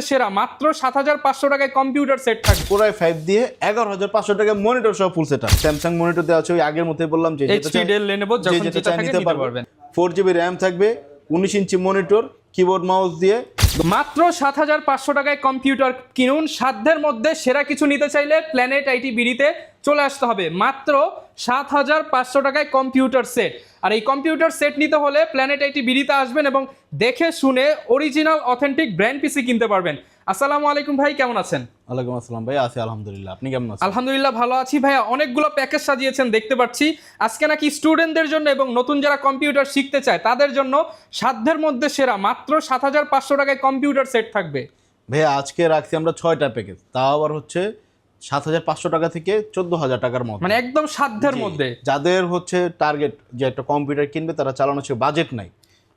সেরা মাত্র ৭৫০০ টাকায় কম্পিউটার সেট থাকবে। কোরাই 5 দিয়ে ১১৫০০ টাকায় মনিটর সহ ফুল সেটআপ। স্যামসাং মনিটর দেওয়া আছে ওই আগের মতোই বললাম যে এইচপি ডেল লেনোভো যখন যেটা থাকে নিতে পারবেন। 4GB RAM থাকবে, 19 ইঞ্চি মনিটর, কিবোর্ড মাউস দিয়ে মাত্র ৭৫০০ টাকায় কম্পিউটার কিনুন। সাধ্যের মধ্যে সেরা কিছু নিতে চাইলে প্ল্যানেট আইটি বিডিতে চলে আসতে হবে। মাত্র ৭৫০০ টাকায় কম্পিউটার সেট। আর এই কম্পিউটার সেট নিতে হলে প্ল্যানেট আইটি বিডিতে আসবেন এবং দেখে শুনে অরিজিনাল অথেন্টিক ব্র্যান্ড পিসি কিনতে পারবেন। আসসালামু আলাইকুম ভাই, কেমন আছেন? ওয়ালাইকুম আসসালাম ভাই, আছি আলহামদুলিল্লাহ। আপনি কেমন আছেন? আলহামদুলিল্লাহ ভালো আছি ভাইয়া। অনেকগুলো প্যাকেজ সাজিয়েছেন দেখতে পাচ্ছি। আজকে নাকি স্টুডেন্টদের জন্য এবং নতুন যারা কম্পিউটার শিখতে চায় তাদের জন্য সাধ্যের মধ্যে সেরা মাত্র ৭৫০০ টাকায় কম্পিউটার সেট থাকবে। ভাইয়া আজকে রাখছি আমরা 6টা প্যাকেজ, তাও আবার হচ্ছে ৭৫০০ টাকা থেকে ১৪,০০০ টাকার মধ্যে, মানে একদম সাধ্যের মধ্যে। যাদের হচ্ছে টার্গেট যে একটা কম্পিউটার কিনবে তারা চালানোর সে বাজেট নাই,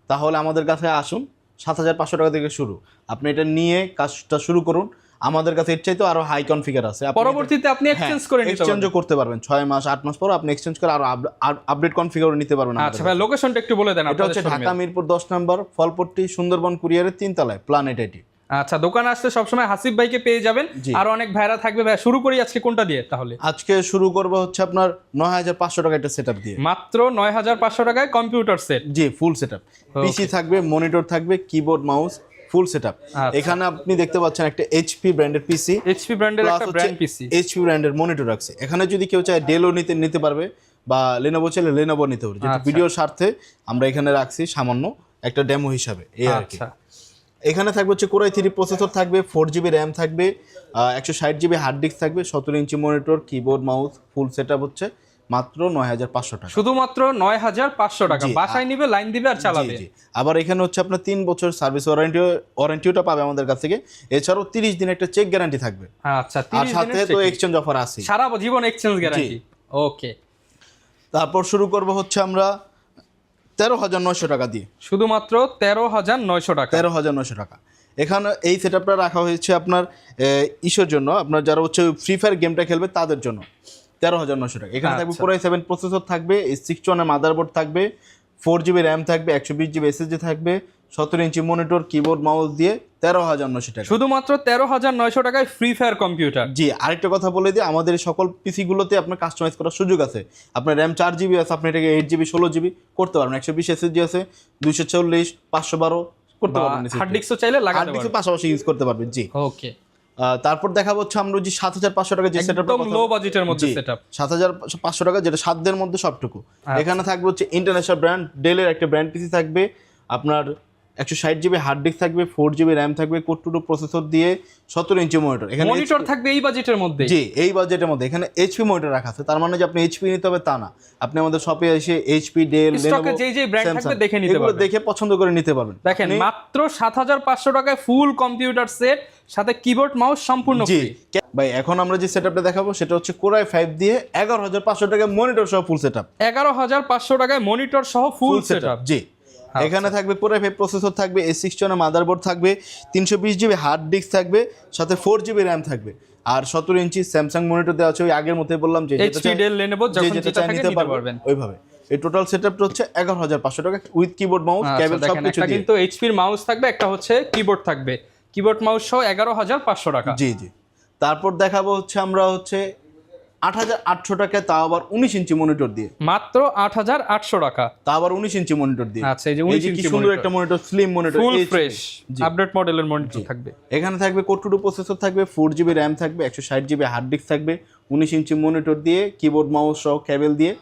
তাহলে আমাদের কাছে আসুন। ৭৫০০ টাকা থেকে শুরু, আপনি এটা নিয়ে কাজটা শুরু করুন। আমাদের কাছে এর চাইতে আরো হাই কনফিগার আছে, পরবর্তীতে আপনি এক্সচেঞ্জ করে নিতে পারবেন, এক্সচেঞ্জও করতে পারবেন। 6 মাস 8 মাস পর আপনি এক্সচেঞ্জ করে আরো আপডেট কনফিগারও নিতে পারবেন। আচ্ছা ভাই, লোকেশনটা একটু বলে দেন। এটা হচ্ছে ঢাকা মিরপুর 10 নম্বর, ফলপট্টি, সুন্দরবন কুরিয়ারের 3 তলায়, প্ল্যানেট আইটি। আচ্ছা, দোকানে আসলে সবসময় হাসিব ভাইকে পেয়ে যাবেন, আর অনেক ভাইরা থাকবে। ভাই শুরু করি আজকে কোনটা দিয়ে তাহলে? আজকে শুরু করব হচ্ছে আপনার ৯৫০০ টাকা একটা সেটআপ দিয়ে। মাত্র ৯৫০০ টাকায় কম্পিউটার সেট। জি, ফুল সেটআপ। পিসি থাকবে, মনিটর থাকবে, কিবোর্ড মাউস, ফুল সেটআপ। এখানে আপনি দেখতে পাচ্ছেন একটা এইচপি ব্র্যান্ডের পিসি, এইচপি ব্র্যান্ডের একটা ব্র্যান্ড পিসি, এইচপি ব্র্যান্ডের মনিটর রাখছে। এখানে যদি কেউ চায় ডেলও নিতে পারবে, বা লেনোভো চাইলে লেনোভো নিতে পারবে। যেটা ভিডিওর স্বার্থে আমরা এখানে রাখছি সামান্য একটা ডেমো হিসাবে, এই আর কি। এখানে থাকবে হচ্ছে কোরাই 3 প্রসেসর থাকবে, 4GB RAM থাকবে, 160GB হার্ড ডিস্ক থাকবে, 17 ইঞ্চি monitor, keyboard mouse, full setup হচ্ছে মাত্র ৯৫০০ টাকা। শুধুমাত্র ৯৫০০ টাকা। বাসায় নিবে, লাইন দিবে আর চালাবে। আবার এখানে হচ্ছে আপনার 3 বছর সার্ভিস ওয়ারেন্টিটা পাবে আমাদের কাছ থেকে। এছাড়াও 30 দিন একটা চেক গ্যারান্টি থাকবে। আচ্ছা, আর সাথে তো এক্সচেঞ্জ অফার আছে, সারা জীবন এক্সচেঞ্জ গ্যারান্টি। ওকে, তারপর শুরু করব হচ্ছে আমরা ১৩,৯০০ টাকা দিয়ে। শুধুমাত্র ১৩,৯০০ টাকা। ১৩,৯০০ টাকা। এখানে এই সেটআপটা রাখা হয়েছে আপনার ইসের জন্য, আপনার যারা হচ্ছে ফ্রি ফায়ার গেমটা খেলবে তাদের জন্য। ১৩,৯০০ টাকা। এখানে থাকবে কোরাই 7 প্রসেসর থাকবে, 61 এর মাদারবোর্ড থাকবে, 4GB RAM থাকবে, 120GB SSD থাকবে, 17 ইঞ্চি মনিটর, কিবোর্ড মাউস দিয়ে ১৩,৯০০ টাকা। শুধুমাত্র ১৩,৯০০ টাকায় ফ্রি ফায়ার কম্পিউটার। জি, আরেকটা কথা বলে দিই, আমাদের সকল পিসি গুলোতে আপনার কাস্টমাইজ করার সুযোগ আছে। আপনার RAM 4GB আছে, আপনি এটাকে 8GB 16GB করতে পারবেন। 120 SSD আছে, 240, 512 করতে পারবেন। হার্ড ডিস্কও চাইলে লাগাতে হার্ড ডিস্ক পাশাপাশি ইউজ করতে পারবেন। জি, ওকে। তারপর দেখাবো হচ্ছে আমরা যে ৭৫০০ টাকা যে সেটআপটা, একদম লো বাজেটের মধ্যে সেটআপ, ৭৫০০ টাকা, যেটা সাধ্যের মধ্যে সবটুকু। এখানে থাকবে হচ্ছে ইন্টারন্যাশনাল ব্র্যান্ড ডেলের একটা ব্র্যান্ড পিসি থাকবে, আপনার 160GB হার্ড ডিস্ক থাকবে, 4GB RAM থাকবে, কোর 2 প্রসেসর দিয়ে, 17 ইঞ্চি মনিটর। এখানে মনিটর থাকবে এই বাজেটের মধ্যে। জি, এই বাজেটের মধ্যে। এখানে এইচপি মনিটর রাখা আছে, তার মানে যে আপনি এইচপি নিতে হবে তা না। আপনি আমাদের শপে এসে এইচপি, ডেল, স্টকে যেই ব্র্যান্ড থাকবে দেখে নিতে পারবেন, দেখে পছন্দ করে নিতে পারবেন। দেখেন মাত্র ৭৫০০ টাকায় ফুল কম্পিউটার সেট, সাথে কিবোর্ড মাউস সম্পূর্ণ ফ্রি। ভাই এখন আমরা যে সেটআপটা দেখাবো সেটা হচ্ছে কোরাই 5 দিয়ে ১১৫০০ টাকায় মনিটর সহ ফুল সেটআপ। ১১৫০০ টাকায় মনিটর সহ ফুল সেটআপ। জি, এখানে থাকবে কোরাই 5 প্রসেসর থাকবে, A61 এর মাদারবোর্ড থাকবে, 320GB হার্ড ডিস্ক থাকবে, সাথে 4GB RAM থাকবে, আর 17 ইঞ্চি স্যামসাং মনিটর দেওয়া আছে ওই আগের মতোই বললাম যে এইচপি ডেল লেনোভো যখন যেটা থাকে নিতে পারবেন ওইভাবে। এই টোটাল সেটআপটা হচ্ছে ১১৫০০ টাকা উইথ কিবোর্ড মাউস, কেবল সবকিছু দিয়ে। কিন্তু এইচপির মাউস থাকবে, একটা হচ্ছে কিবোর্ড থাকবে, কিবোর্ড মাউস সহ ১১৫০০ টাকা। জি জি। তারপর দেখাবো হচ্ছে আমরা হচ্ছে ৮৮০০ টাকায়, তাও আবার 19 ইঞ্চি মনিটর দিয়ে। মাত্র ৮৮০০ টাকা, তাও আবার 19 ইঞ্চি মনিটর দিয়ে। আচ্ছা, এই যে 19 ইঞ্চি সুন্দর একটা monitor, slim monitor, full fresh update মডেলের মনিটর থাকবে। এখানে থাকবে কোর 2 প্রসেসর থাকবে, 4GB RAM থাকবে, 160GB হার্ড ডিস্ক থাকবে, 19 ইঞ্চি মনিটর দিয়ে, কিবোর্ড মাউস সহ কেবল দিয়ে,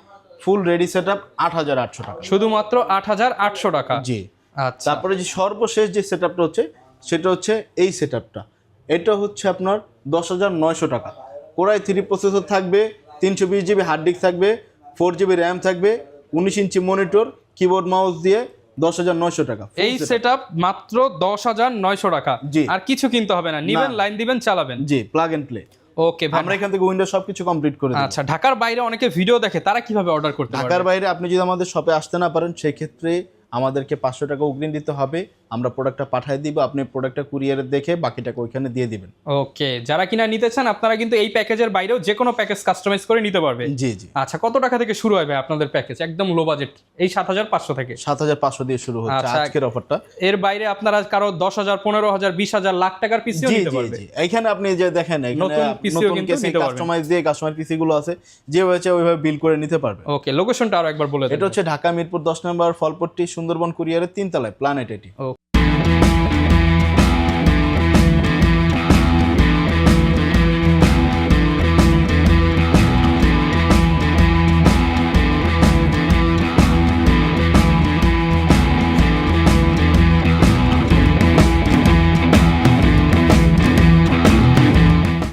ফুল রেডি সেটআপ ৮৮০০ টাকা। শুধুমাত্র ৮৮০০ টাকা। জি। আচ্ছা, তারপরে যে সর্বশেষ যে সেটআপটা হচ্ছে সেটা হচ্ছে এই সেটআপটা। এটা হচ্ছে আপনার ১০,৯০০ টাকা। কোরাই 3 প্রসেসর থাকবে, 320GB হার্ড ডিস্ক থাকবে, 4GB RAM থাকবে, 19 ইঞ্চি মনিটর, কিবোর্ড মাউস দিয়ে ১০,৯০০ টাকা। এই সেটআপ মাত্র ১০,৯০০ টাকা। আর কিছু কিনতে হবে না, নিবেন, লাইন দিবেন, চালাবেন। জি, প্লাগ এন্ড প্লে। ওকে ভাই, আমরা এখান থেকে উইন্ডোজ সবকিছু কমপ্লিট করে দেব। আচ্ছা, ঢাকার বাইরে অনেকে ভিডিও দেখে, তারা কিভাবে অর্ডার করতে পারবে? ঢাকার বাইরে আপনি যদি আমাদের শপে আসতে না পারেন, সেই ক্ষেত্রে আমাদেরকে ৫০০ টাকা অগ্রিম দিতে হবে। আমরা প্রোডাক্টটা পাঠিয়ে দিব, আপনি প্রোডাক্টটা কুরিয়ারে দেখে বাকিটাকে ওইখানে দিয়ে দিবেন। ওকে, যারা কিনা নিতে চান আপনারা কিন্তু এই প্যাকেজের বাইরেও যে কোনো প্যাকেজ কাস্টমাইজ করে নিতে পারবে। জি জি। আচ্ছা, কত টাকা থেকে শুরু হবে আপনাদের প্যাকেজ একদম লো বাজেট? এই 7,500 থেকে 7,500 দিয়ে শুরু হচ্ছে আচ্ছা। আজকের অফারটা। এর বাইরে আপনারা কারো 10,000, 15,000, 20,000, লাখ টাকার পিসিও জি নিতে জি পারবে। জি। এইখানে আপনি যে দেখেন এখানে নতুন পিসিও নতুন কিন্তু কেসে নিতে পারবেন। কাস্টমাইজ দিয়ে কাস্টমার পিসি গুলো আছে, যেভাবে চাই ওইভাবে বিল করে নিতে পারবে। ওকে, লোকেশনটা আরো একবার বলে দেন। এটা হচ্ছে ঢাকা মিরপুর 10 নম্বর ফলপট্টি সুন্দরবন কুরিয়ারের 3 তলায় প্ল্যানেট এটি।